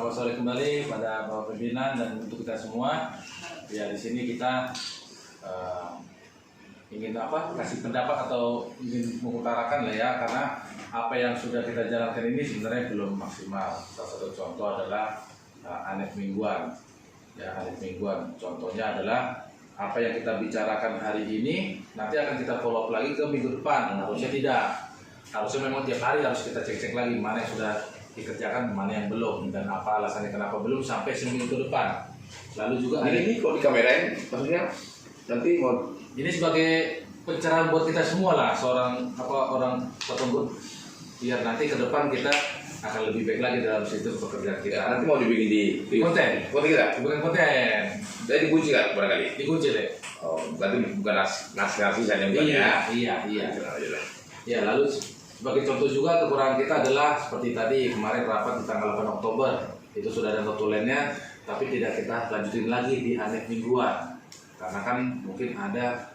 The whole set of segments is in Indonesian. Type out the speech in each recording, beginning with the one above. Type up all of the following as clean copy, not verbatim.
Selamat sore kembali pada Bapak Pimpinan dan untuk kita semua. Ya, di sini kita ingin kasih pendapat atau ingin mengutarakan lah ya, karena apa yang sudah kita jalankan ini sebenarnya belum maksimal. Salah satu contoh adalah ANEF mingguan. Ya, ANEF mingguan. Contohnya adalah apa yang kita bicarakan hari ini nanti akan kita follow up lagi ke minggu depan. Harusnya tidak. Harusnya memang tiap hari harus kita cek-cek lagi mana yang sudah dikerjakan, mana yang belum, dan apa alasannya kenapa belum sampai seminggu ke depan. Lalu juga ini kok dikamerain, maksudnya nanti mau ini sebagai pencerahan buat kita semua lah, orang petunggut, biar nanti ke depan kita akan lebih baik lagi dalam situ pekerjaan kita. ya, nanti mau dibikin di konten kita, bukan konten. jadi dikunci kan barangkali. Dikunci deh. Oh, berarti bukan nasi saja bukan ya? Iya. Ya, lalu sebagai contoh juga kekurangan kita adalah seperti tadi kemarin rapat di tanggal 8 Oktober itu sudah ada notulennya, tapi tidak kita lanjutin lagi di ANEF mingguan karena kan mungkin ada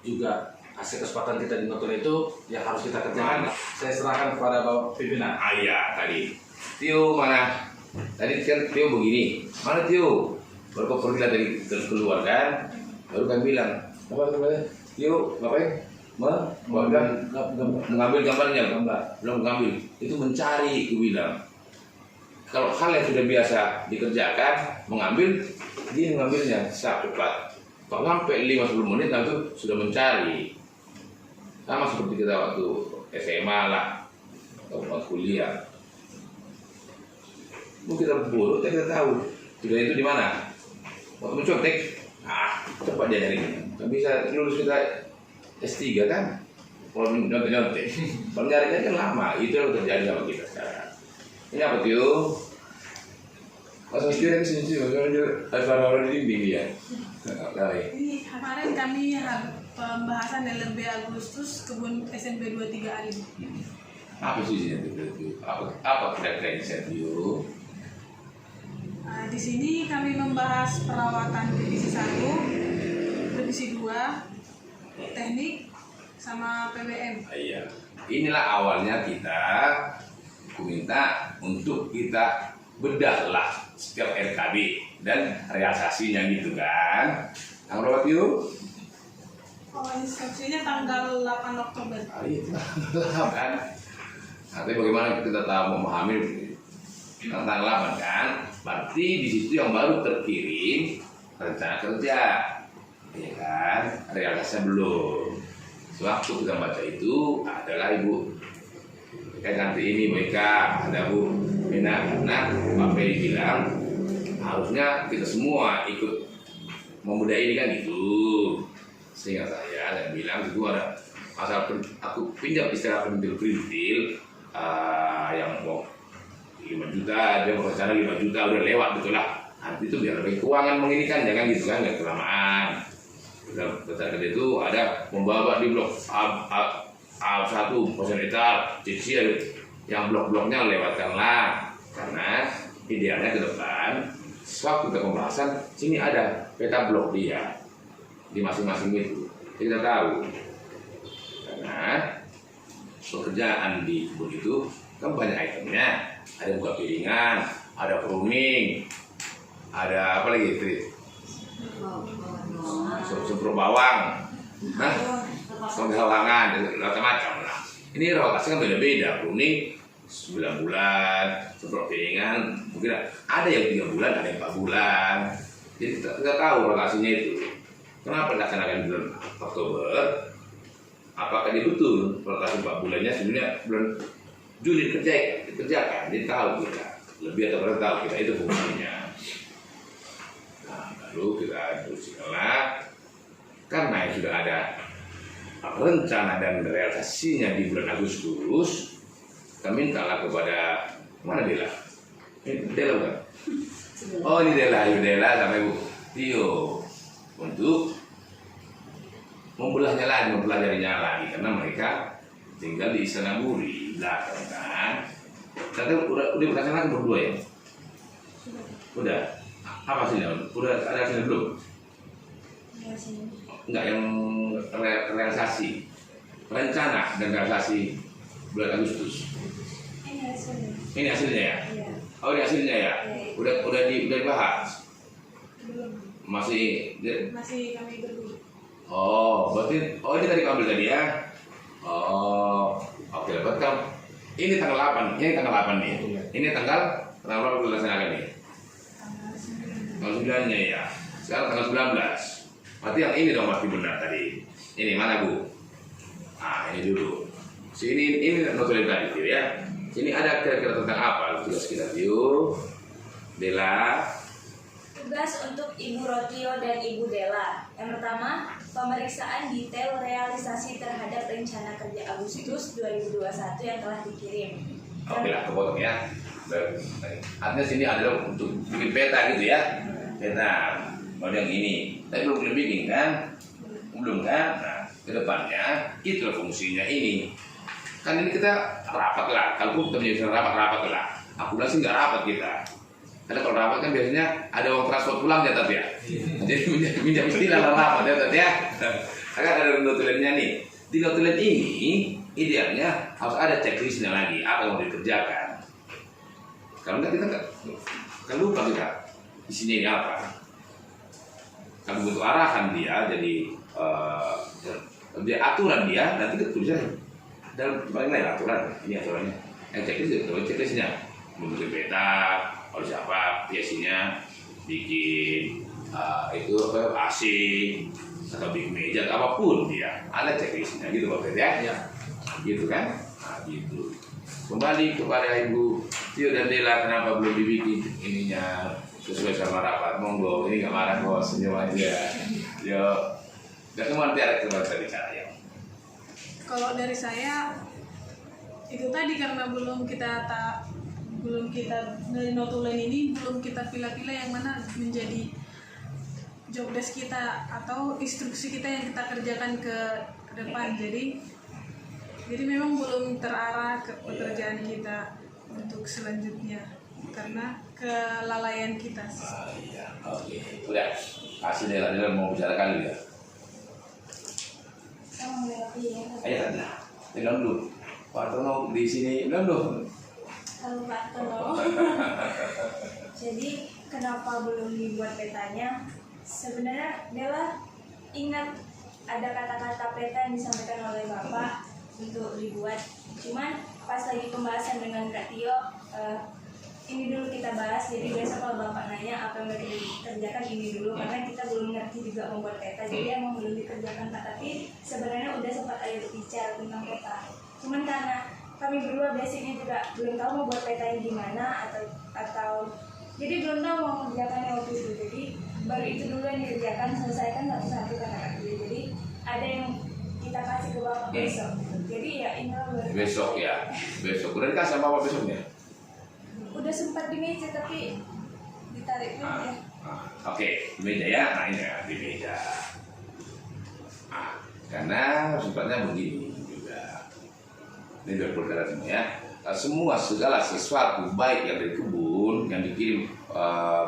juga hasil kesepakatan kita di notulen itu yang harus kita kerjakan. Saya serahkan kepada Bapak Pimpinan. Iya tadi Tio mana? Tadi kan Tio begini, mana Tio? Baru kau pergi dari keluar kan, baru kan bilang apa namanya? Tio ngapain? Mengambil gambarnya, belum mengambil, itu mencari, gue bilang. Kalau hal yang sudah biasa dikerjakan, mengambil, dia mengambilnya cepat. Kalau sampai 5-10 menit, itu sudah mencari. Sama seperti kita waktu SMA lah, atau waktu kuliah. Mungkin kita buruk, kita tahu. Sudah itu di mana? Waktu mencontek, cepat dia nyari. Nggak bisa lulus kita S3 kan, kalau nyontek, kalau nyarinya kan lama, itu yang terjadi sama kita sekarang. Ini apa tuh? Mas Masjid yang sini ada orang di dia. Ini kemarin kami pembahasan LRB Agustus kebun SMP 23 Alim. Apa sih itu? Apa kira-kira insentif? Di sini kami membahas perawatan divisi 1, divisi 2, teknik sama PBM. Iya. Inilah awalnya aku minta untuk kita bedahlah setiap RKB dan realisasinya gitu kan. Tanggal berapa yuk? Oh, instruksinya tanggal 8 Oktober. Iya kan. Nanti bagaimana kita tahu memahami tanggal 8 kan? Berarti di situ yang baru terkirim rencana kerja. Ya kan, realisasinya belum. Sewaktu kita baca itu adalah Ibu kayak nanti ini mereka ada Bu Mina, karena Pak Pei bilang harusnya kita semua ikut memudai ini kan gitu. Sehingga saya bilang itu ada asal aku pinjam istilah perintil yang mau 5 juta, dia mau rencana 5 juta udah lewat betul lah. Nanti itu biar lebih keuangan menginikan, jangan gitu kan, nggak kelamaan. Berdasarkan itu ada membawa di blok A1 posenital, CC yang blok-bloknya lewatkanlah, karena idealnya ke depan waktu kita pembahasan sini ada peta blok dia di masing-masing itu kita tahu, karena pekerjaan di kebun itu kan banyak itemnya, ada buka piringan, ada pruning, ada apa lagi Tri? Semprot bawang, penggalangan, macam-macam lah. Ini rotasi kan beda-beda. Pruning 9 bulan, semprot piringan mungkin ada yang 3 bulan, ada yang 4 bulan. Jadi kita tahu rotasinya itu. Kenapa dilaksanakan bulan Oktober? Apakah dia betul rotasi 4 bulannya sebenarnya bulan Juli dikerjakan? Dia tahu kita lebih atau kurang tahu kita itu fungsinya. Lalu kita instruksikanlah, karena yang sudah ada rencana dan realisasinya di bulan Agustus, kita mintalah kepada mana Dela? Ini Dela bukan? Oh ini Dela sama Ibu Tio untuk mempelajarinya lagi, karena mereka tinggal di Istana Buri belakang kan. Ternyata udah berlaksanakan berdua ya? Udah. Apa sih udah ada hasilnya belum? Enggak, yang realisasi, rencana dan realisasi bulan Agustus. Ini hasilnya. Ini hasilnya ya? Iya. Oh ini hasilnya ya? Iya. Udah dibahas. Belum. Masih Masih kami berdua. oh, berarti ini tadi kamu ambil tadi ya. Oh, oke, berarti kamu ini tanggal 8, ini tanggal 8 nih. Ini tanggal berapa dilaksanakan nih? Tanggal 9. Tanggal 9-nya ya. Sekarang tanggal 19. Berarti yang ini dong berarti benar tadi. Ini mana, Bu? Ah, ini dulu. Sini ini notulen tadi tuh ya. Sini ada kira-kira tentang apa tugas kita, yuk. Dela. Tugas untuk Ibu Rotio dan Ibu Dela. Yang pertama, pemeriksaan detail realisasi terhadap rencana kerja Agustus 2021 yang telah dikirim. Oke lah, kepotong ya. Artinya sini adalah untuk bikin peta gitu ya. Peta. Mau yang ini. Tapi belum bikin kan? Belum kan? Nah, ke depannya itulah fungsinya ini. Kan ini kita rapat lah. Kalau kita menjadi rapat lah. Aku bilang sih nggak rapat kita. Karena kalau rapat kan biasanya ada uang transport pulang ya tapi ya. Jadi minjam istilah rapat ya tapi ya. Akan ada notulennya nih. Di notulen ini idealnya harus ada checklistnya lagi apa yang mau dikerjakan. Kalau enggak kita nggak lupa kita isinya ini apa. Kalau butuh arahan dia jadi dia aturan dia nanti kita tulisnya dalam paling lain aturan ini aturannya. Yang checklistnya membuat peta oleh siapa biasanya bikin itu apa AC atau bikin meja atau apapun dia ada checklistnya gitu Pak ya. Gitu kan gitu. Kembali kepada Ibu Tio dan Dela, kenapa belum dibikin ininya sesuai sama rapat? Monggo, ini nggak marah kok, senyum aja. Yo, dan semua nanti ada keluar dari saya. Kalau dari saya itu tadi karena belum kita dari notulen ini belum kita pilih-pilih yang mana menjadi job desk kita atau instruksi kita yang kita kerjakan ke depan. Jadi memang belum terarah ke pekerjaan kita untuk selanjutnya karena kelalaian kita. Iya, oke. Udah, kasih Dela mau bicara kali ya. Ayo tadi, bilang dulu. Pak Tono di sini, bilang dulu. Halo Pak Tono. Jadi kenapa belum dibuat petanya? Sebenarnya Dela ingat ada kata-kata peta yang disampaikan oleh Bapak untuk dibuat. Cuman pas lagi pembahasan dengan Kak Tio, ini dulu kita bahas. Jadi biasa kalau Bapak nanya apa yang harus dikerjakan ini dulu, karena kita belum ngerti juga membuat peta. Jadi emang belum dikerjakan Pak. Tapi sebenarnya udah sempat ada bicara tentang peta. Cuman karena kami berdua basicnya juga belum tahu mau buat petanya gimana atau jadi belum tahu mau mengerjakannya waktu itu. Jadi baru itu dulu yang dikerjakan, selesaikan satu-satu kata-kata. Jadi ada yang kita kasih ke Bapak besok. Jadi ya insya Allah Besok ya, besok. Udah dikasih sama Bapak besoknya? udah sempat di meja tapi ditarik dulu ya. Oke, di meja ya, nah ini ya, di meja. Karena sifatnya begini juga. Ini biar perkara semua ya. Semua segala sesuatu baik yang dari kebun yang dikirim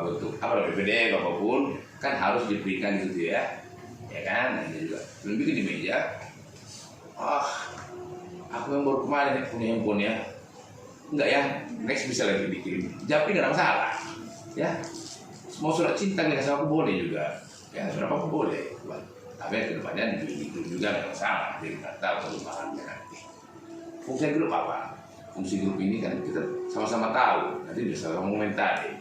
bentuk apa BPD apapun kan harus diberikan gitu ya kan. Nah, ini juga belum bikin di meja. Aku yang baru kemarin punya handphone ya. Enggak ya, next bisa lagi dikirim. Japri nggak ada masalah, ya. Mau surat cinta nggak sama aku boleh juga, ya berapa pun boleh. Tapi kedepannya itu juga nggak masalah. Jadi nggak tahu perubahannya nanti. Fungsi grup apa? Fungsi grup ini kan kita sama-sama tahu. Nanti bisa ngomongin tadi,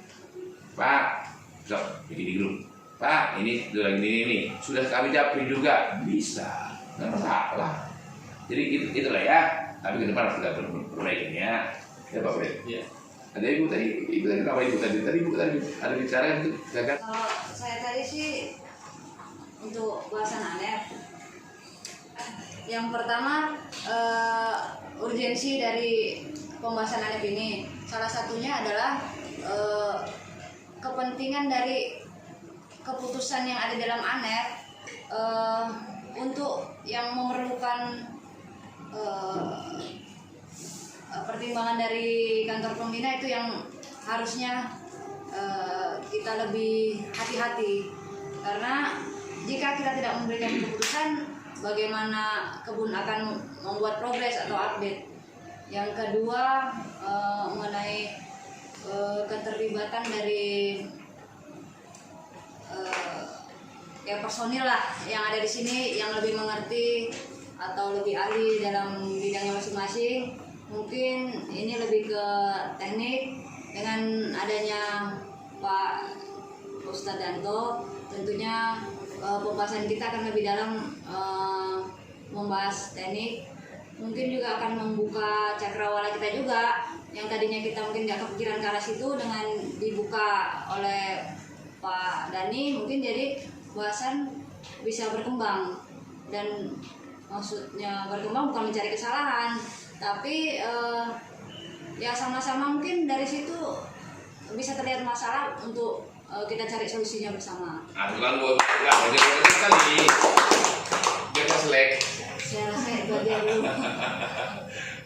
Pak, sok bikin di grup. Pak, ini sudah ini sudah kami japri juga bisa, nggak masalah. Jadi itulah ya. Tapi ke depan harus kita perbaikinya. Ya Pak Fred. Iya. Ada ibu tadi apa ibu tadi? Tadi ibu tadi ada bicara itu, kan? Kalau saya tadi sih untuk bahasan ANEF. Yang pertama urgensi dari pembahasan ANEF ini salah satunya adalah kepentingan dari keputusan yang ada dalam ANEF untuk yang memerlukan pertimbangan dari kantor pembina itu yang harusnya kita lebih hati-hati karena jika kita tidak memberikan keputusan bagaimana kebun akan membuat progres atau update. Yang kedua mengenai keterlibatan dari kayak personil lah yang ada di sini yang lebih mengerti atau lebih ahli dalam bidangnya masing-masing. Mungkin ini lebih ke teknik. Dengan adanya Pak Ustadz Danto, tentunya pembahasan kita akan lebih dalam membahas teknik. Mungkin juga akan membuka cakrawala kita juga, yang tadinya kita mungkin nggak kepikiran ke arah situ, dengan dibuka oleh Pak Dani, mungkin jadi bahasan bisa berkembang. Dan maksudnya berkembang bukan mencari kesalahan, tapi ya sama-sama mungkin dari situ bisa terlihat masalah untuk kita cari solusinya bersama. Nah, itu kan gue nggak kali dia selek. Saya rasa itu aja dulu.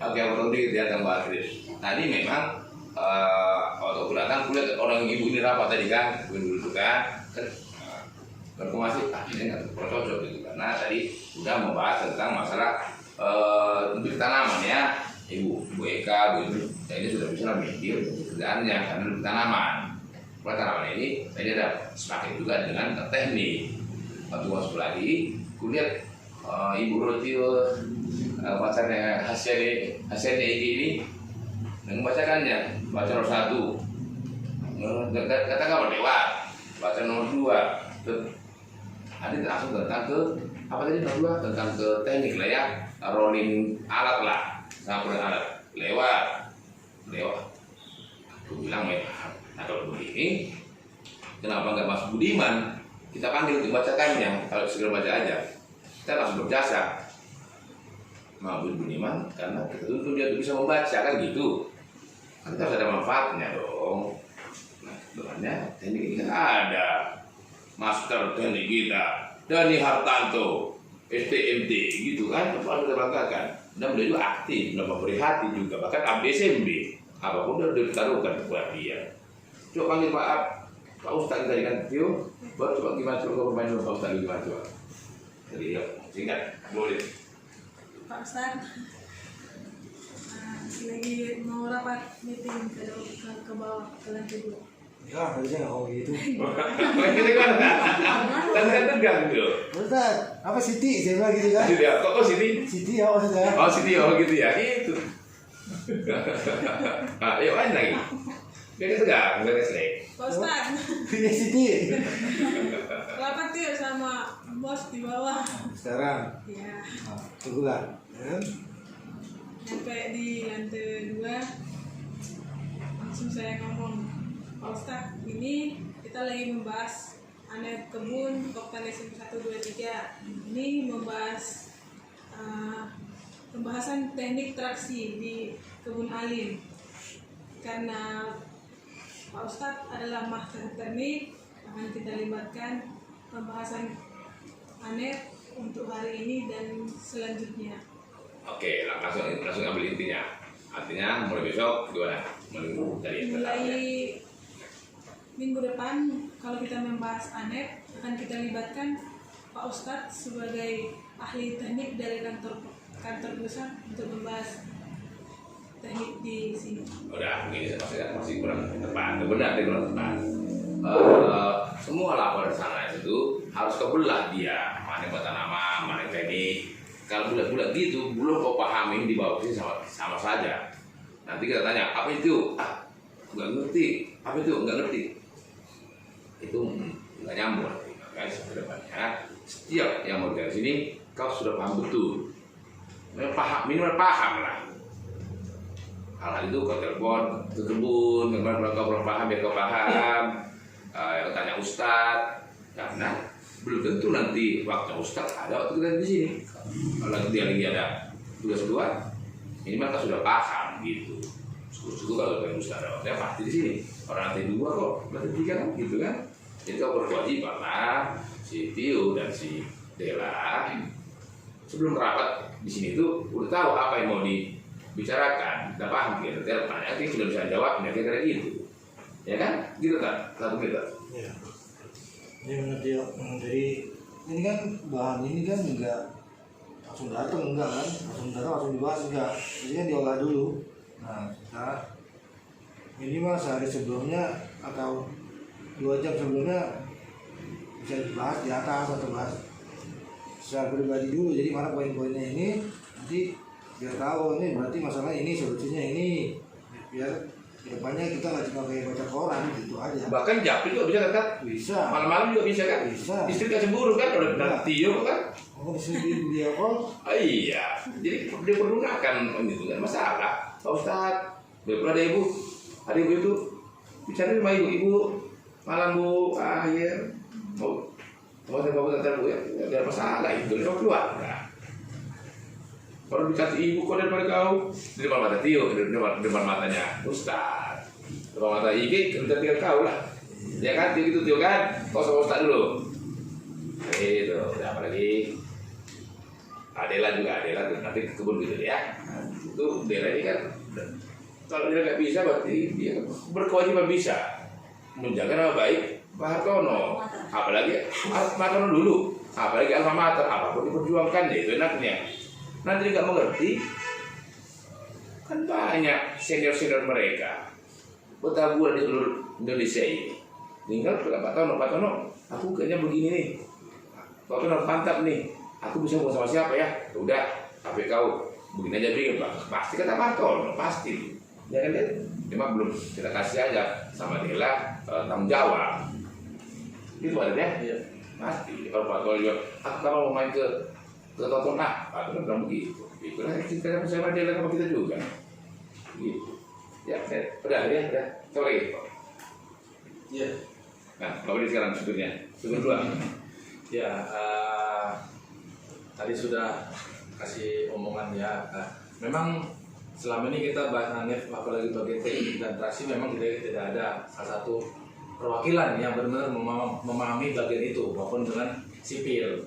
Oke, potong dikit ya Kang Mbak Adris. Tadi memang waktu aku datang, aku lihat orang ibu ini rapat tadi kan, gue dulu kan, berkomasi, ini nggak cocok gitu, karena tadi udah membahas tentang masalah lebih tanaman ya, ibu Eka, Bu Ibu, ini sudah bisa mikir kerjaannya karena lebih tanaman. Mulai tanaman ini, tadi ada sepaket juga dengan teknik. Waktu masuk lagi, kulihat Ibu Rotio, pacarnya Hasyani ini, membacakannya, baca nomor 1, kata kawan lewat, baca nomor 2, ada langsung tentang ke apa tadi nomor 2, tentang ke teknik lah ya, rolling alat lah, sampel alat, lewat. Aku bilang memang, nah kalau begini, kenapa nggak Mas Budiman? Kita panggil untuk bacakannya, kalau segera baca aja. Kita langsung berjasa mau Budiman karena kita tuntut dia bisa membaca kan gitu. Kan kita harus ada manfaatnya dong. Nah, sebenarnya teknik ini kan ada master teknik kita Dani Hartanto STMT gitu kan, harus kita banggakan. Dan beliau juga aktif, sudah memberi hati juga, bahkan ABSMB apapun sudah ditaruhkan buat dia. Coba panggil Pak Ustadz tadi kan, Tio, baru coba gimana coba bermain dengan Pak Ustadz gimana coba. Jadi ya, singkat, boleh. Pak Ustadz, lagi mau rapat meeting ke bawah ke lantai 2. Ya, harusnya nggak ngomong gitu. Gitu kan? Kan tegang tuh. Ustaz, apa Siti? Saya bilang gitu kan? Kok Siti? Siti ya maksudnya. Oh Siti, oh gitu ya, gitu. Nah, yuk main lagi. Biar tegang, biar selek. Pak Ustadz, Iya Siti. rapat yuk sama bos di bawah. Sekarang, Ya, tunggulah. Ya. sampai di lantai 2 langsung saya ngomong, Pak Ustadz, ini kita lagi membahas anet kebun Koktanesim 1, 2, 3. Ini membahas pembahasan teknik traksi di kebun alim. Karena Pak Ustadz adalah master teknik, akan kita libatkan pembahasan anet untuk hari ini dan selanjutnya. Oke, langsung ambil intinya. Artinya mulai besok gimana? Mulai Minggu depan kalau kita membahas anet akan kita libatkan Pak Ustadz sebagai ahli teknik dari kantor pusat untuk membahas teknik di sini. udah begini masih kurang tepat, benar dia kurang tepat. Semua laporan sana itu harus kebelah dia, mana buat tanaman, mana teknik. Kalau bulat-bulat gitu, belum kau pahami di bawah sini sama saja. Nanti kita tanya, apa itu? Nggak ngerti. Apa itu? Nggak ngerti. Itu nggak nyambung. Makanya kedepannya, setiap yang mau dari sini, kau sudah paham betul. Minimal paham lah. Hal itu kau telepon ke kebun, memang kau belum paham, biar kau paham. Yang tanya Ustadz, karena belum tentu nanti waktu Ustadz ada waktu kita di sini. Kalau dia lagi ada tugas kedua, ini maka sudah paham gitu. Suku kalau dari Ustadz ada waktunya pasti di sini. Orang nanti 2 kok, nanti 3 kan gitu kan. Jadi kau berkewajiban lah si Tio dan si Dela sebelum rapat di sini tuh udah tahu apa yang mau dibicarakan, udah paham gitu. Nanti sudah bisa jawab, kira-kira gitu. Ya kan? Gitu kan? Satu kita. Iya. Ini mengerti dari ini kan bahan ini kan enggak langsung datang enggak kan? Langsung datang langsung dibahas enggak. Jadi kan diolah dulu. Nah, kita minimal sehari sebelumnya atau 2 jam sebelumnya bisa dibahas di atas atau bahas secara pribadi dulu. Jadi mana poin-poinnya ini nanti biar tahu ini berarti masalah ini solusinya ini, biar kedepannya kita nggak cuma kayak baca koran gitu aja. Bahkan Japri juga bisa kan? Bisa. Malam-malam juga bisa kan? Bisa. Istri kan cemburu kan? Udah Bisa. Tio kan? Oh, di video call. Iya, jadi dia pergunakan itu kan masalah. Pak Ustadz, pernah ada ibu itu bicara sama ibu, malam bu, akhir mau saya bu ya, ada masalah itu dari keluarga. Kalau dikasih ibu kau daripada kau di depan mata Tio, di depan matanya Ustadz, depan mata Igi, kita tinggal kau lah. Ya kan, Tio gitu Tio kan, kau sama Ustadz dulu. Itu, apa lagi? Adela nanti ke kebun gitu ya. Itu Adela ini kan kalau dia nggak bisa berarti dia berkewajiban bisa menjaga nama baik Pak Hartono. Apalagi Pak Hartono dulu, apalagi alma mater, apapun diperjuangkan ya itu enaknya. Nanti dia nggak mengerti, kan banyak senior mereka bertaburan di seluruh Indonesia ini. Tinggal Pak Tono, aku kayaknya begini nih, Pak Tono mantap nih. Aku bisa ngomong sama siapa ya? Udah, HP kau begini aja bikin Pak. Pasti kata Pak Tono, pasti. Ya kan dia? Cuma belum kita kasih aja sama Dela tanggung jawab. Itu ada ya? Iya. Pasti. Kalau Pak Tono juga, aku kalau mau main ke Tonton, Pak Tono bilang begitu. Itulah kita bersama Dela sama kita juga. Gitu. Ya, udah. Coba lagi. Iya. Nah, kalau ini sekarang syukurnya, syukur dua. Ya, tadi sudah kasih omongan ya. Memang selama ini kita bahas Hanif, apalagi bagian teknik dan traksi, memang kita tidak ada salah satu perwakilan yang benar-benar memahami bagian itu maupun dengan sipil.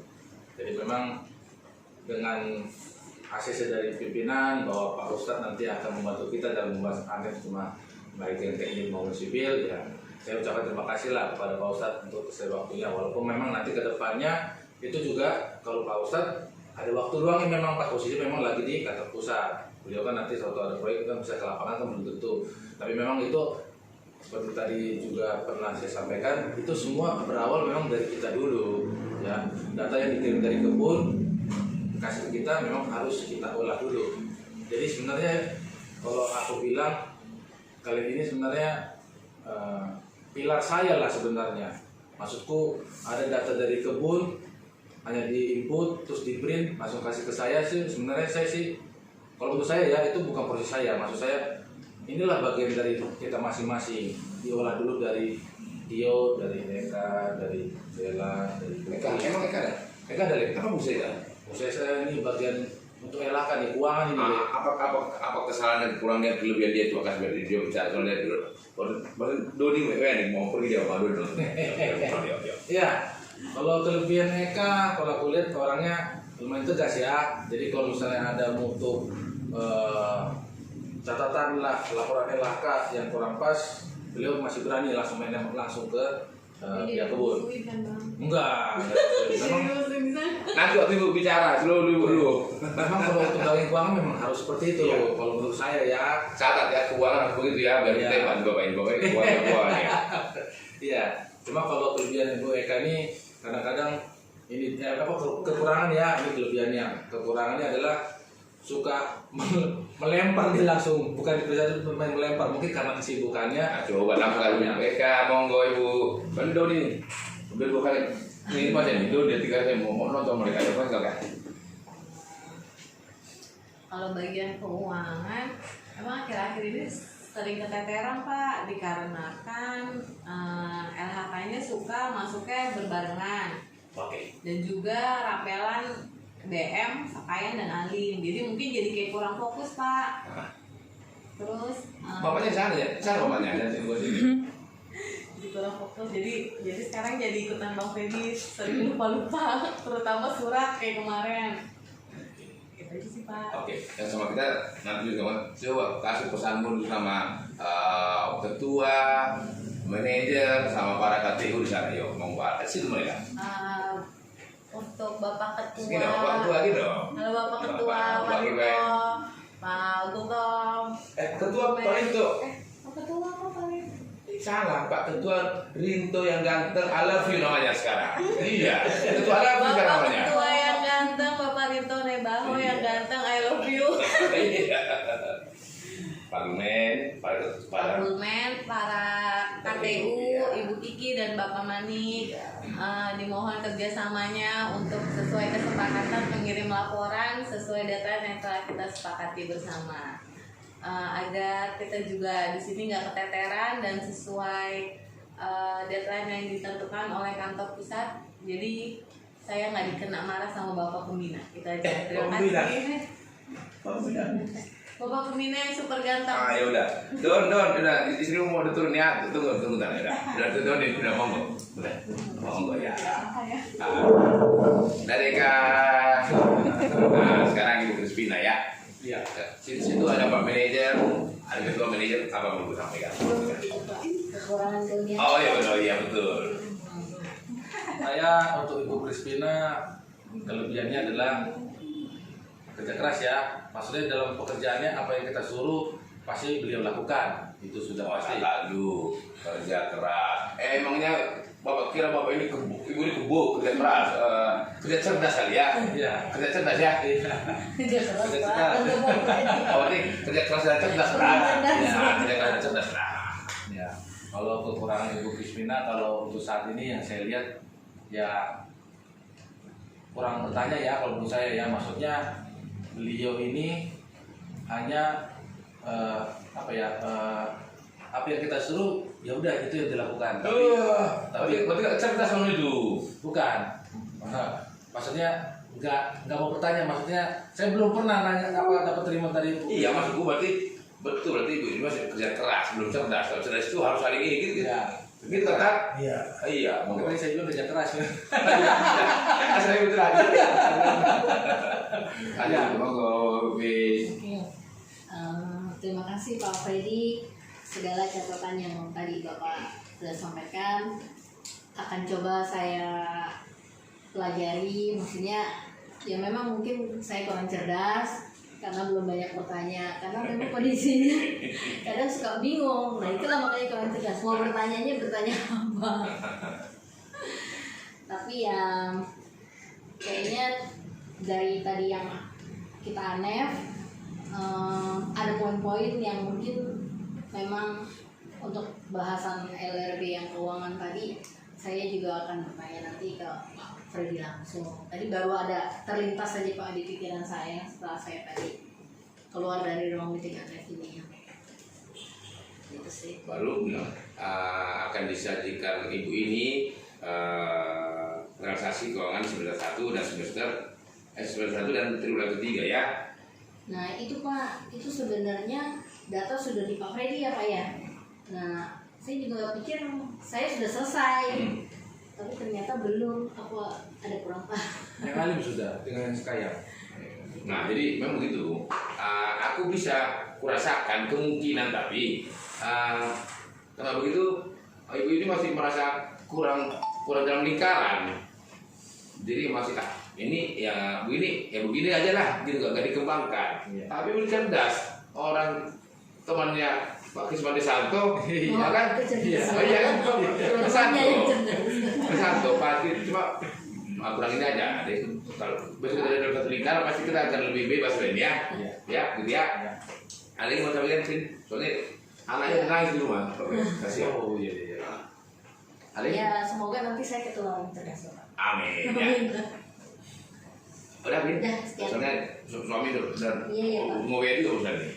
Jadi memang dengan ACC dari pimpinan bahwa Pak Ustadz nanti akan membantu kita dalam membahas Hanif cuma baik yang teknik maupun sipil ya. Saya ucapkan terima kasih lah kepada Pak Ustadz untuk kesediaan waktunya, walaupun memang nanti ke depannya itu juga kalau Pak Ustadz ada waktu luang yang memang Pak posisi memang lagi di kantor pusat. Beliau kan nanti suatu ada proyek kan bisa ke lapangan kan belum tentu. Tapi memang itu seperti tadi juga pernah saya sampaikan, itu semua berawal memang dari kita dulu ya. Data yang dikirim dari kebun kasih ke kita memang harus kita olah dulu. Jadi sebenarnya kalau aku bilang kali ini sebenarnya pilar saya lah sebenarnya. Maksudku ada data dari kebun hanya di input terus di print langsung kasih ke saya sih. Sebenarnya saya sih kalau untuk saya ya itu bukan proses saya. Maksud saya inilah bagian dari kita masing-masing. Diolah dulu dari Tio, dari Eka, dari Bella, dari Eka, emang Eka ada? Eka ada lagi. Apa musuh ya? Saya ini bagian untuk elakan nih keuangan ini. Apa kesalahan dan kekurangan dan kelebihan dia itu akan dia bicara soal dia dulu. Doni nih mau pergi dia sama Doni. Iya. Kalau kelebihan Eka, kalau aku lihat orangnya lumayan tegas ya. Jadi kalau misalnya ada mutu catatan lah laporan LHK yang kurang pas, beliau masih berani langsung langsung ke pihak kebun. Enggak. Memang Nanti waktu ibu bicara dulu. memang kalau untuk bagian keuangan memang harus seperti itu. Iya. Kalau menurut saya ya. Catat ya keuangan harus begitu ya biar Iya. kita bawain keuangan ya. Iya. Cuma kalau kelebihan Ibu Eka ini kadang-kadang ini kekurangan ya, ini kelebihannya. Kekurangannya adalah suka melempar dia langsung, bukan main melempar, mungkin karena kesibukannya. Nah, coba langsung kali Eka monggo ibu Doni udah 2 kali ini pas ya itu dia 3 kali mau nonton mereka ada pas kan. Kalau bagian keuangan, emang akhir-akhir ini sering keteteran Pak, dikarenakan LHK-nya suka masuknya berbarengan. Oke. Dan juga rapelan DM, Sakayan dan Alim. Jadi mungkin jadi kayak kurang fokus Pak. Terus Bapaknya sana ya? Sana bapaknya ada gua sini. jadi kurang fokus. Jadi sekarang jadi ikutan Bang Feby sering lupa-lupa, terutama surat kayak kemarin. Gitu aja sih Pak. Oke, yang sama kita nanti juga coba kasih pesan dulu sama ketua, manajer, sama para KTU di sana. Yuk, mau buat situ mereka. Untuk Bapak Ketua, Segini Bapak Ketua lagi dong. halo Bapak Ketua, Pak Duto, Pak Gultom. Ketua paling tuh. Pak Ketua salah Pak Ketua Rinto yang ganteng, I love you namanya sekarang. Iya, Ketua I love you sekarang Bapak namanya. Ketua yang ganteng, Bapak Rinto Nebaho yang ganteng, I love you. Iya. Parlemen, Pak Bulmen, para KPU, Ibu Kiki dan Bapak Mani, dimohon kerjasamanya untuk sesuai kesepakatan mengirim laporan sesuai data yang telah kita sepakati bersama. Agar kita juga di sini nggak keteteran dan sesuai deadline yang ditentukan oleh kantor pusat. Jadi saya nggak dikena marah sama Bapak Pembina. Kita aja. Terima kasih. Bapak Pembina yang super ganteng. Ah ya udah, udah istri mau diturun ya, tunggu udah Don udah monggo, udah monggo ya. Dari Kak, sekarang Ibu Crispina ya. Iya. Situ ada Pak Manajer, ada Ketua Manajer, apa mau sampaikan? Kekurangan dunia. Oh iya betul. Saya untuk Ibu Crispina kelebihannya adalah kerja keras ya. Maksudnya dalam pekerjaannya apa yang kita suruh pasti beliau lakukan. Itu sudah pasti. Lalu kerja keras. Emangnya Bapak kira Bapak ini Ibu ini kebo kerja keras, kerja cerdas kali ya? Iya. Kerja cerdas ya? Kerja keras, Kerja Pak. keras. Oh ini kerja keras dan cerdas lah. Ya, kerja keras dan cerdas lah. Ya. Kalau kekurangan Ibu Crispina kalau untuk saat ini yang saya lihat ya kurang bertanya ya kalau menurut saya ya, maksudnya beliau ini hanya apa yang kita suruh ya udah itu yang dilakukan. Tapi nggak cerdas sama itu. Bukan. Maksudnya nggak mau bertanya, maksudnya saya belum pernah nanya apa dapat terima dari Ibu. Iya maksudku berarti Ibu ini masih kerja keras belum cerdas. Kalau cerdas itu harus saling ini gitu. Ya. Gitu kan? Iya. Iya. Makanya saya bilang kerja keras ya. Saya betul aja. Ada monggo bis. Oke. Terima kasih Pak Freddy. Segala catatan yang tadi Bapak sudah sampaikan akan coba saya pelajari. Maksudnya ya memang mungkin saya kurang cerdas karena belum banyak bertanya. Karena memang kondisinya kadang suka bingung. Nah itulah makanya kurang cerdas. Mau bertanya apa? Tapi ya kayaknya dari tadi yang kita anef ada poin-poin yang mungkin memang untuk bahasan LRB yang keuangan tadi saya juga akan bertanya nanti ke Pak Freddy langsung. Tadi baru ada terlintas saja Pak di pikiran saya setelah saya tadi keluar dari ruang meeting anef ini. Itu sih. Baru akan disajikan Ibu ini transaksi keuangan semester 1 dan semester 1 dan triwulan ketiga ya. Nah itu Pak, itu sebenarnya data sudah di Pak Freddy ya Pak ya. Nah saya juga pikir saya sudah selesai, tapi ternyata belum. Apa ada kurang Pak? Yang alim sudah dengan yang sekaya. Nah jadi memang begitu. Aku bisa kurasakan kemungkinan tapi kalau begitu Ibu ini masih merasa kurang dalam lingkaran. Jadi masih ini ya begini aja lah gitu gak dikembangkan. Iya. Tapi udah cerdas orang temannya Pak Kisman Desanto ya kan? Iya. Oh iya kan? Temannya yang cerdas. Desanto pasti cuma kurang ini aja. Jadi kalau besok kita dapat satu lingkaran pasti kita akan lebih bebas Ben ya. Iya. Ya gitu ya. Ada yang mau sampaikan sih? Soalnya anaknya nangis di rumah. Kasih. Oh iya. Ali? Ya semoga nanti saya ketularan cerdas Pak. Amin. Ya. Udah Bin? Udah, sekian. Soalnya suami udah Iya, Pak. mau wedding juga urusan nih.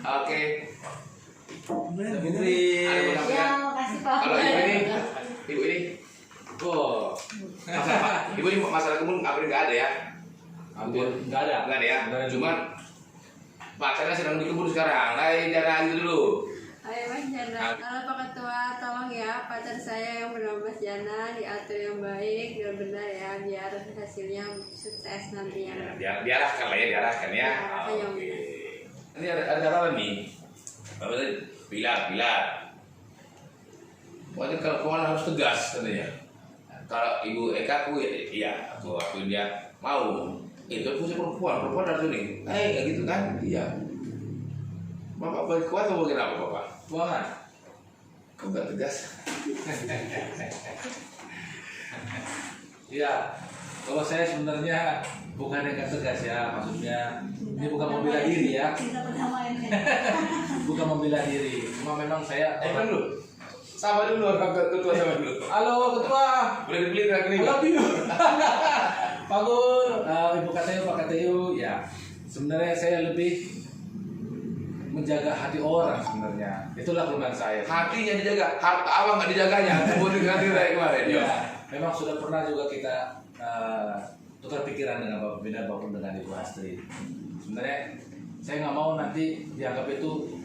Oke. Bener. Ada mau Ya sampaikan? makasih Pak. Kalau ibu ini, Oh, ibu ini masalah kebun hampir nggak ada ya? hampir nggak ada. Nggak ada ya? Nggak ada. Cuman pacarnya sedang di kebun sekarang. Jangan gitu dulu. Hai Mas Jana, kalau Pak Ketua tolong ya pacar saya yang bernama Mas Jana diatur yang baik dan benar ya biar hasilnya sukses nantinya. Diarahkan lah ya, diarahkan ya. Diarahkan yang Oke. benar. Ini ada apa nih? Apa tadi? Pilar. Pokoknya kalau keuangan harus tegas katanya. Kalau Ibu Eka aku iya, aku dia mau. Itu punya perempuan harus ini. Kayak gitu kan? Iya. Bapak kuat atau bagaimana Bapak? keuangan. Kok nggak tegas? Iya, kalau saya sebenarnya bukan yang nggak tegas ya, maksudnya ini bukan membela diri ya, bukan membela diri, cuma memang saya Kan dulu. Sama dulu orang ketua sama dulu. Halo ketua, Boleh dibeli kan ini? I love you. Pak Gur, Ibu KTU, Pak KTU, ya sebenarnya saya lebih menjaga hati orang sebenarnya. Itulah kelemahan saya. Hatinya dijaga, harta awang nggak dijaganya. Kemudian hati kayak kemarin. Ya, memang sudah pernah juga kita tukar pikiran dengan Bapak Pembina maupun dengan Ibu Astrid. Sebenarnya saya nggak mau nanti dianggap itu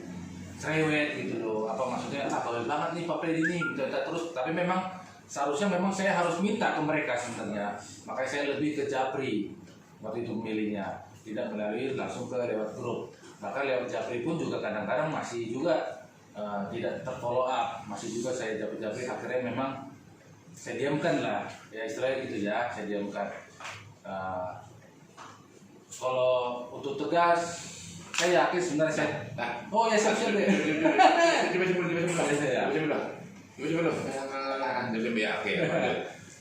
cerewet gitu loh. Apa maksudnya? Bawel banget nih Pak Freddy ini gitu terus. Tapi memang seharusnya memang saya harus minta ke mereka sebenarnya. Makanya saya lebih ke Japri waktu itu memilihnya, tidak melalui langsung ke lewat grup. Bahkan lewat Japri pun juga kadang-kadang masih juga tidak terfollow up, masih juga saya Japri. Akhirnya memang saya diamkan lah, ya istilahnya gitu ya, saya diamkan. Kalau untuk tegas, saya yakin sebenarnya saya. Oh ya siap deh.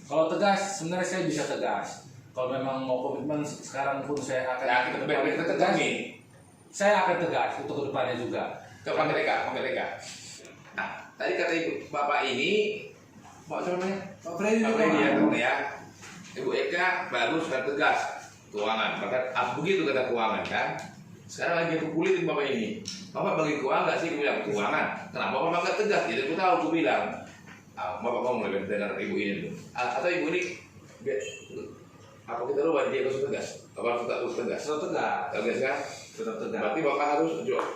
Kalau tegas, sebenarnya saya bisa tegas. Kalau memang mau komitmen sekarang pun saya akan. Ya kita tegas nih. Saya akan tegas untuk kedepannya juga. Panggil Eka. Nah, tadi kata ibu bapak ini, Pak siapa namanya? Pak Freddy Pak Freddy ya, teman ya. Ibu Eka bagus dan tegas keuangan. Bahkan begitu kata keuangan kan. Sekarang lagi aku kulitin bapak ini. Bapak bagi keuangan nggak sih? Aku bilang keuangan. Kenapa bapak nggak tegas? Jadi aku tahu. Aku bilang, bapak ngomong lebih dengar ibu ini dulu. Atau ibu ini, apa kita rubah dia harus tegas? Apa harus tegas? Tegas kan? Tetap tegas. Berarti bapak harus jawab.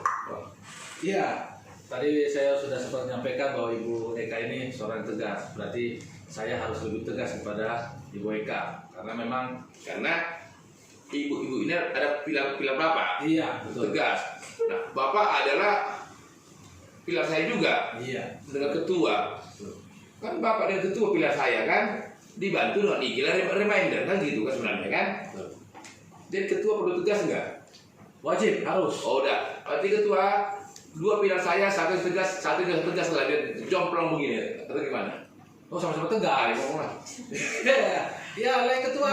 Iya. Tadi saya sudah sempat menyampaikan bahwa Ibu Eka ini seorang tegas. Berarti saya harus lebih tegas kepada Ibu Eka karena ibu-ibu ini ada pilar bapak. Iya, betul. Tegas. Nah, bapak adalah pilar saya juga. Iya. Dengan ketua. Kan bapak dan ketua pilar saya kan dibantu dengan ikilah reminder kan gitu kan sebenarnya kan. Jadi ketua perlu tegas enggak? Wajib, harus. Oh udah. Berarti ketua dua pilar saya satu tegas lah dia jomplong begini atau gimana? Oh sama-sama tegas. Ya, lain ketua.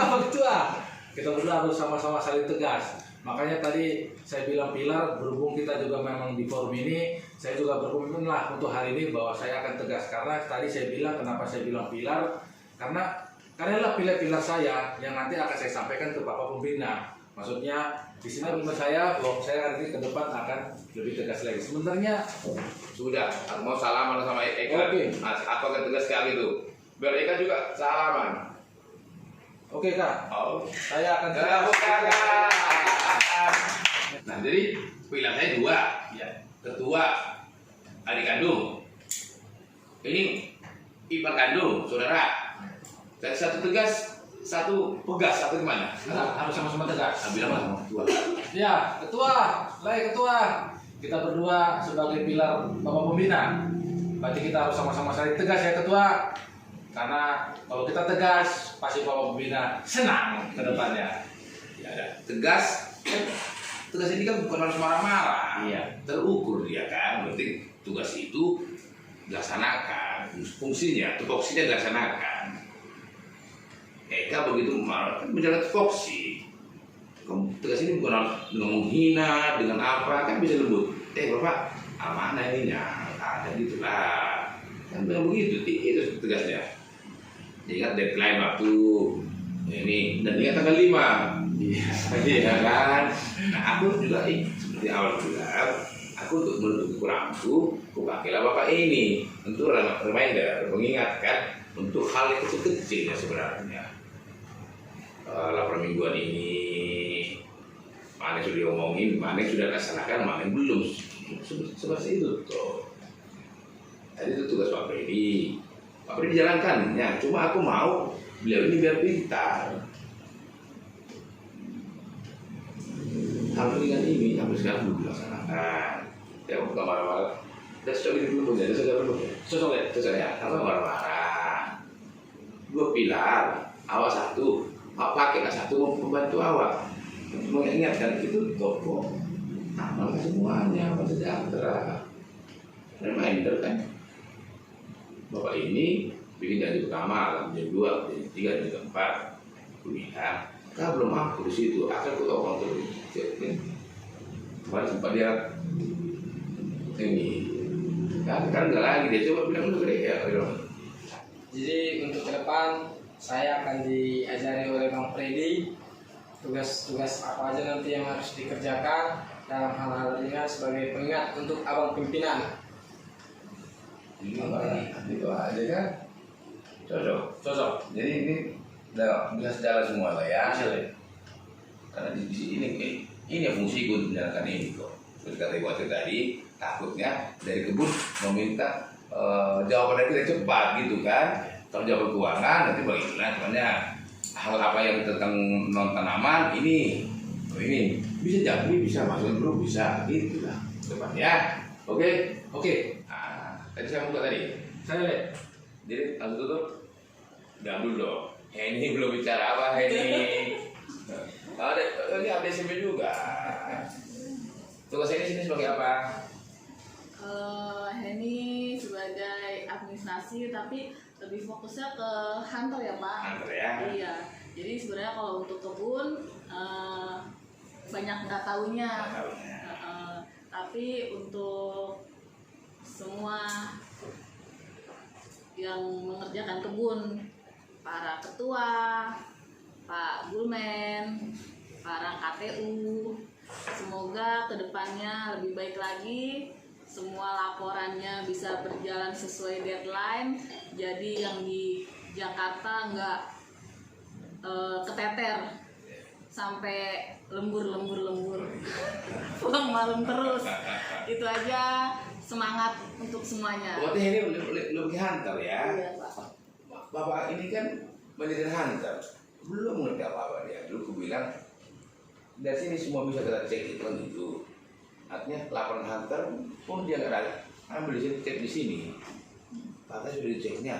Kita berdua harus sama-sama saling tegas. Makanya tadi saya bilang pilar, berhubung kita juga memang di forum ini, saya juga berkomitmen lah untuk hari ini bahwa saya akan tegas. Karena tadi saya bilang, kenapa saya bilang pilar? Karena lah pilar-pilar saya yang nanti akan saya sampaikan ke Bapak Pembina. Maksudnya di sini menurut saya bahwa saya nanti ke depan akan lebih tegas lagi. Sebenarnya sudah, aku mau salaman sama Eka. Oke. Aku akan tegas sekali tuh. Biar Eka juga salaman. Oke Kak. Oh. Saya akan Nah, jadi pilar saya dua. Ya. Ketua, adik kandung. Ini ipar kandung, saudara. Dan satu tegas, satu pegas, satu gimana? Harus sama-sama tegas. Bilang lah sama ketua. Ya, ketua. Kita berdua sebagai pilar Bapak Pembina. Berarti kita harus sama-sama saling tegas ya ketua. Karena kalau kita tegas, pasti Bapak Pembina senang ke depannya. Ya ada. Tegas ini kan bukan harus marah-marah. Iya. Terukur dia kan. Berarti tugas itu dilaksanakan. Fungsinya, tupoksinya dilaksanakan. Eka begitu marah, kan berjalan tupoksi. Tegas ini bukan harus dengan menghina, dengan apa, kan bisa lembut. Bapak, amanah ininya, ada gitu lah. Kan bilang begitu, itu tegasnya. Ingat deadline waktu ini, dan ingat tanggal 5. Iya kan. Nah aku juga seperti awal bilang, aku untuk menutup kekuranganku, aku pakailah bapak ini untuk reminder, mengingatkan untuk hal yang kecil-kecil ya sebenarnya. Laporan mingguan ini, mana sudah diomongin, mana sudah dilaksanakan, mana belum. Seperti itu tuh. Tadi itu tugas Pak Freddy. Pak Freddy dijalankan, ya. Cuma aku mau beliau ini biar pintar. Hal dengan ini sampai sekarang belum dilaksanakan. Ya bukan marah-marah. Kita cocok ini dulu ya, cocok ya. Apa marah-marah? Dua pilar, awal satu, pakailah satu membantu awak, mengingatkan itu toko. Aman semuanya, apa sejahtera. reminder kan. Bapak ini bikin janji pertama, jam 2, jam 3, jam 4. Aku bilang, kau belum mampu di situ, akan aku tahu kontrol. Kemarin sempat dia ini, kan nggak lagi dia coba bilang dulu deh ya. Jadi untuk ke depan saya akan diajari oleh Bang Freddy tugas-tugas apa aja nanti yang harus dikerjakan dalam hal-hal ringan sebagai pengingat untuk abang pimpinan. Itu aja kan, cocok. Jadi ini udah bisa jalan semua lah ya. Karena di sini ini fungsi gue menjalankan ini kok. Seperti kata Ibu Ati tadi, takutnya dari kebun meminta jawaban dari kita cepat gitu kan. Kalau jawab keuangan nanti bagaimana? Soalnya hal apa yang tentang non tanaman ini bisa jadi bisa masukin grup bisa gitu lah depan ya. Oke. Nah, tadi saya buka tadi. Saya lihat. Jadi langsung tutup. Jangan dulu dong. Ini belum bicara apa ini. Ini ABCB juga. Tugas ini sini sebagai apa? Henny sebagai administrasi tapi lebih fokusnya ke hunter ya Pak. Hunter ya. Iya. Jadi sebenarnya kalau untuk kebun banyak nggak tahunya. Tapi untuk semua yang mengerjakan kebun, para ketua, Pak Gulmen, para KTU, semoga kedepannya lebih baik lagi. Semua laporannya bisa berjalan sesuai deadline. Jadi yang di Jakarta nggak keteter sampai lembur pulang malam terus. Itu aja, semangat untuk semuanya. Berarti ini lebih hunter ya. Iya, Pak. Bapak ini kan manajer hunter, belum ngerti apa-apa dia. Dulu aku bilang dari sini semua bisa kita cek itu kan gitu. Artinya laporan hunter pun dia nggak ada, ambil di sini cek di sini. Katanya sudah diceknya.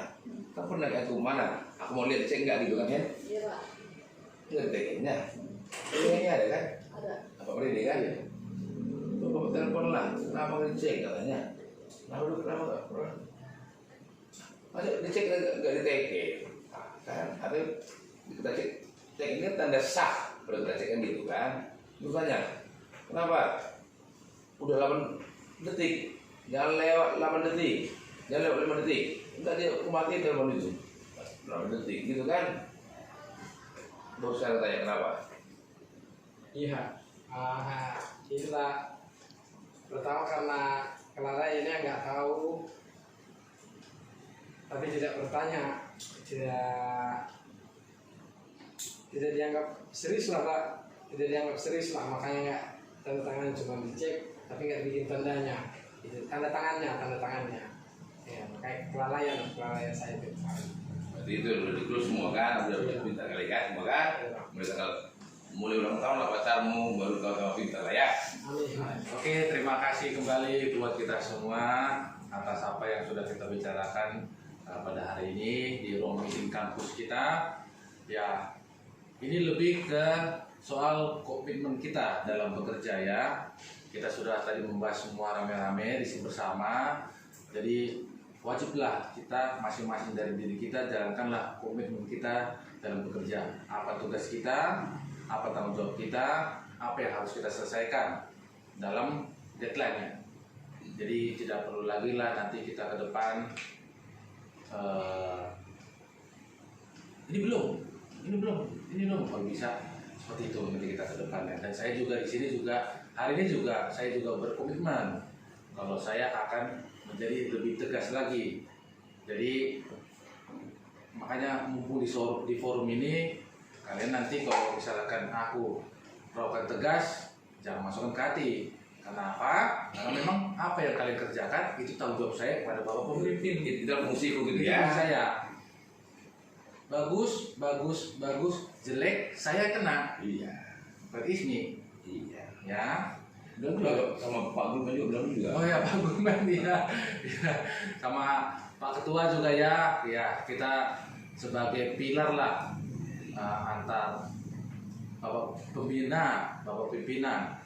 Kan pernah aku mana? Aku mau lihat cek nggak gitu kan ya? Iya Pak. Nggak ceknya. Ini ada kan? Ada. Apa ini kan? Bapak telepon lah, kenapa nggak dicek katanya? Kenapa nggak pernah? Masa dicek nggak dicek? Kan? Atau kita cek ini tanda sah, baru kita cek kan gitu kan? Lu tanya, kenapa? Udah 8 detik, jangan lewat 8 detik, jangan lewat 5 detik. Enggak dia aku matiin telepon itu 8 detik gitu kan? Baru saya tanya kenapa? Iya. Itulah pertama karena Clara ini nggak tahu, tapi tidak bertanya, tidak dianggap serius lah Pak, tidak dianggap serius lah, makanya nggak tanda tangan, cuma dicek tapi nggak bikin tandanya, itu tanda tangannya ya, kayak kelalaian saya itu. Berarti itu udah diklus semua kan, udah pintar kali kan semua kan? Mulai ulang tahun lah pacarmu baru tahu sama pintar lah ya. Oke, terima kasih kembali buat kita semua atas apa yang sudah kita bicarakan pada hari ini di ruang meeting kampus kita. Ya, ini lebih ke soal komitmen kita dalam bekerja ya. Kita sudah tadi membahas semua rame-rame di sini bersama. Jadi wajiblah kita masing-masing dari diri kita jalankanlah komitmen kita dalam bekerja. Apa tugas kita, apa tanggung jawab kita, apa yang harus kita selesaikan dalam deadline-nya. Jadi tidak perlu lagi lah nanti kita ke depan ini belum kalau bisa seperti itu nanti kita ke depannya. Dan saya juga di sini juga hari ini juga saya juga berkomitmen kalau saya akan menjadi lebih tegas lagi. Jadi makanya mumpung di forum ini kalian nanti kalau misalkan aku melakukan tegas jangan masukkan ke hati. Karena apa? Karena memang apa yang kalian kerjakan itu tanggung jawab saya kepada bapak pemimpin. Itu fungsiku gitu Ya. ya. Saya bagus, jelek saya kena. Iya. Berarti ini. Iya. Ya. Dan juga sama Pak Gulman juga bilang juga. Oh ya Pak Gulman ya. Sama Pak Ketua juga ya. Ya kita sebagai pilar lah antar Bapak pembina, Bapak pimpinan.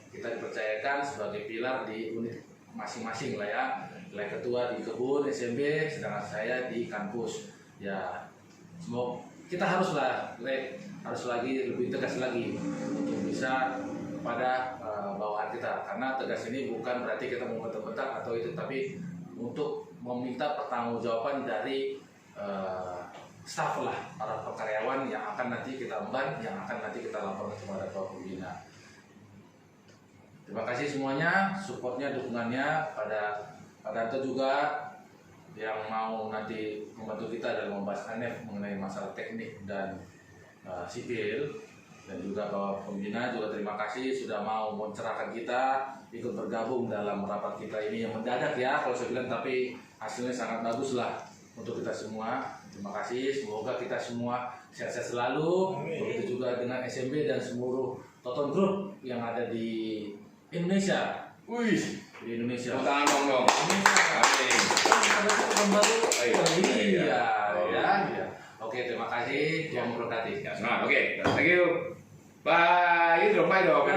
Kita dipercayakan sebagai pilar di unit masing-masing lah ya. Nilai ketua di kebun SMB, sedangkan saya di kampus. Ya, semoga kita harus lagi lebih tegas lagi untuk bisa pada bawahan kita, karena tegas ini bukan berarti kita mau bentak-bentak atau itu, tapi untuk meminta pertanggungjawaban dari staf lah, para karyawan yang akan nanti kita emban, yang akan nanti kita laporkan kepada Bapak Pembina. Terima kasih semuanya, supportnya, dukungannya pada Pak Darto juga yang mau nanti membantu kita dalam membahas ANEF mengenai masalah teknik dan sipil, dan juga Bapak Pembina juga terima kasih sudah mau mencerahkan kita ikut bergabung dalam rapat kita ini yang mendadak ya kalau saya bilang, tapi hasilnya sangat bagus lah untuk kita semua. Terima kasih, semoga kita semua sehat-sehat selalu. Begitu juga dengan SMB dan seluruh Toton Group yang ada di Indonesia. Wih, di Indonesia. Tangan dong. Amin. Iya. Oke, terima kasih. Tuhan memberkati. Nah, oke. Thank you. Bye. Itu dong, bye dong.